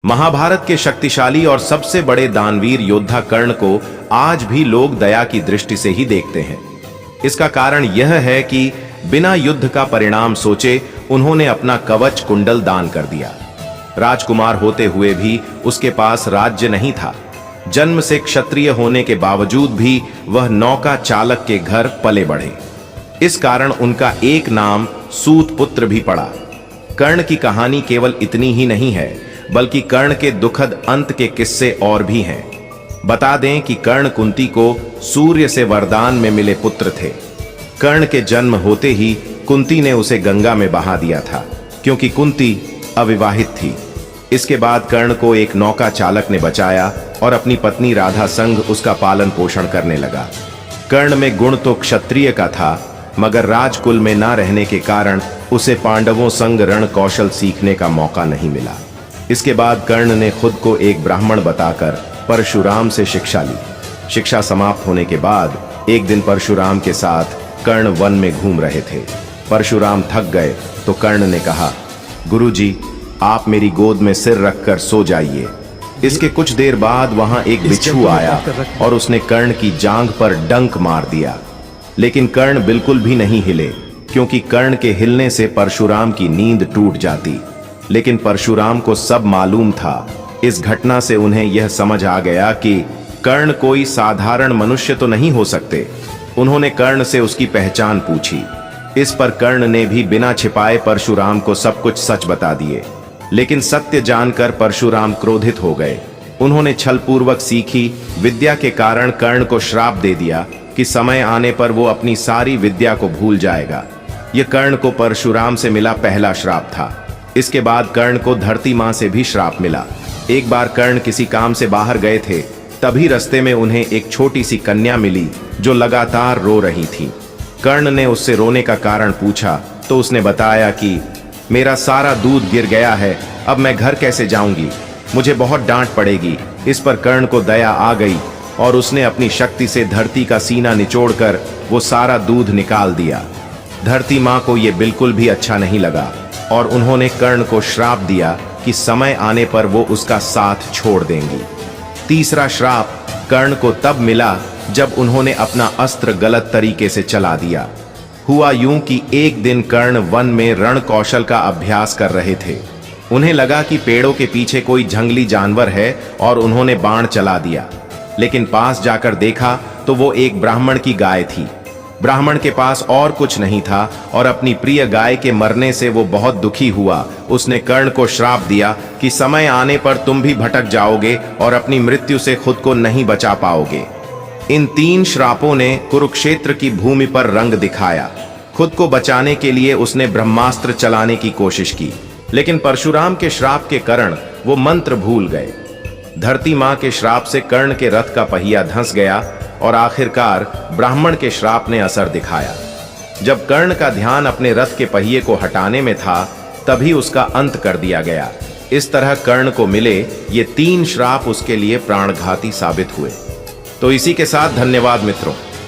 महाभारत के शक्तिशाली और सबसे बड़े दानवीर योद्धा कर्ण को आज भी लोग दया की दृष्टि से ही देखते हैं। इसका कारण यह है कि बिना युद्ध का परिणाम सोचे उन्होंने अपना कवच कुंडल दान कर दिया। राजकुमार होते हुए भी उसके पास राज्य नहीं था। जन्म से क्षत्रिय होने के बावजूद भी वह नौका चालक के घर पले बढ़े। इस कारण उनका एक नाम सूत पुत्र भी पड़ा। कर्ण की कहानी केवल इतनी ही नहीं है, बल्कि कर्ण के दुखद अंत के किस्से और भी हैं। बता दें कि कर्ण कुंती को सूर्य से वरदान में मिले पुत्र थे। कर्ण के जन्म होते ही कुंती ने उसे गंगा में बहा दिया था, क्योंकि कुंती अविवाहित थी। इसके बाद कर्ण को एक नौका चालक ने बचाया और अपनी पत्नी राधा संग उसका पालन पोषण करने लगा। कर्ण में गुण तो क्षत्रिय का था, मगर राजकुल में ना रहने के कारण उसे पांडवों संग रण कौशल सीखने का मौका नहीं मिला। इसके बाद कर्ण ने खुद को एक ब्राह्मण बताकर परशुराम से शिक्षा ली। शिक्षा समाप्त होने के बाद एक दिन परशुराम के साथ कर्ण वन में घूम रहे थे। परशुराम थक गए तो कर्ण ने कहा, गुरुजी, आप मेरी गोद में सिर रखकर सो जाइए। इसके कुछ देर बाद वहां एक बिच्छू आया और उसने कर्ण की जांघ पर डंक मार दिया। लेकिन कर्ण बिल्कुल भी नहीं हिले, क्योंकि कर्ण के हिलने से परशुराम की नींद टूट जाती। लेकिन परशुराम को सब मालूम था। इस घटना से उन्हें यह समझ आ गया कि कर्ण कोई साधारण मनुष्य तो नहीं हो सकते। उन्होंने कर्ण से उसकी पहचान पूछी। इस पर कर्ण ने भी बिना छिपाए परशुराम को सब कुछ सच बता दिए। लेकिन सत्य जानकर परशुराम क्रोधित हो गए। उन्होंने छलपूर्वक सीखी विद्या के कारण कर्ण को श्राप दे दिया कि समय आने पर वो अपनी सारी विद्या को भूल जाएगा। यह कर्ण को परशुराम से मिला पहला श्राप था। इसके बाद कर्ण को धरती मां से भी श्राप मिला। एक बार कर्ण किसी काम से बाहर गए थे, तभी रास्ते में उन्हें एक छोटी सी कन्या मिली जो लगातार रो रही थी। कर्ण ने उससे रोने का कारण पूछा तो उसने बताया कि मेरा सारा दूध गिर गया है, अब मैं घर कैसे जाऊंगी, मुझे बहुत डांट पड़ेगी। इस पर कर्ण को दया आ गई और उसने अपनी शक्ति से धरती का सीना निचोड़कर वो सारा दूध निकाल दिया। धरती माँ को यह बिल्कुल भी अच्छा नहीं लगा और उन्होंने कर्ण को श्राप दिया कि समय आने पर वो उसका साथ छोड़ देंगी। तीसरा श्राप कर्ण को तब मिला जब उन्होंने अपना अस्त्र गलत तरीके से चला दिया। हुआ यूं कि एक दिन कर्ण वन में रण कौशल का अभ्यास कर रहे थे। उन्हें लगा कि पेड़ों के पीछे कोई जंगली जानवर है और उन्होंने बाण चला दिया। लेकिन पास जाकर देखा तो वो एक ब्राह्मण की गाय थी। ब्राह्मण के पास और कुछ नहीं था और अपनी प्रिय गाय के मरने से वो बहुत दुखी हुआ। उसने कर्ण को श्राप दिया कि समय आने पर तुम भी भटक जाओगे और अपनी मृत्यु से खुद को नहीं बचा पाओगे। इन तीन श्रापों ने कुरुक्षेत्र की भूमि पर रंग दिखाया। खुद को बचाने के लिए उसने ब्रह्मास्त्र चलाने की कोशिश की, लेकिन परशुराम के श्राप के कारण वो मंत्र भूल गए। धरती मां के श्राप से कर्ण के रथ का पहिया धंस गया और आखिरकार ब्राह्मण के श्राप ने असर दिखाया। जब कर्ण का ध्यान अपने रथ के पहिए को हटाने में था, तभी उसका अंत कर दिया गया। इस तरह कर्ण को मिले ये तीन श्राप उसके लिए प्राणघाती साबित हुए। तो इसी के साथ धन्यवाद मित्रों।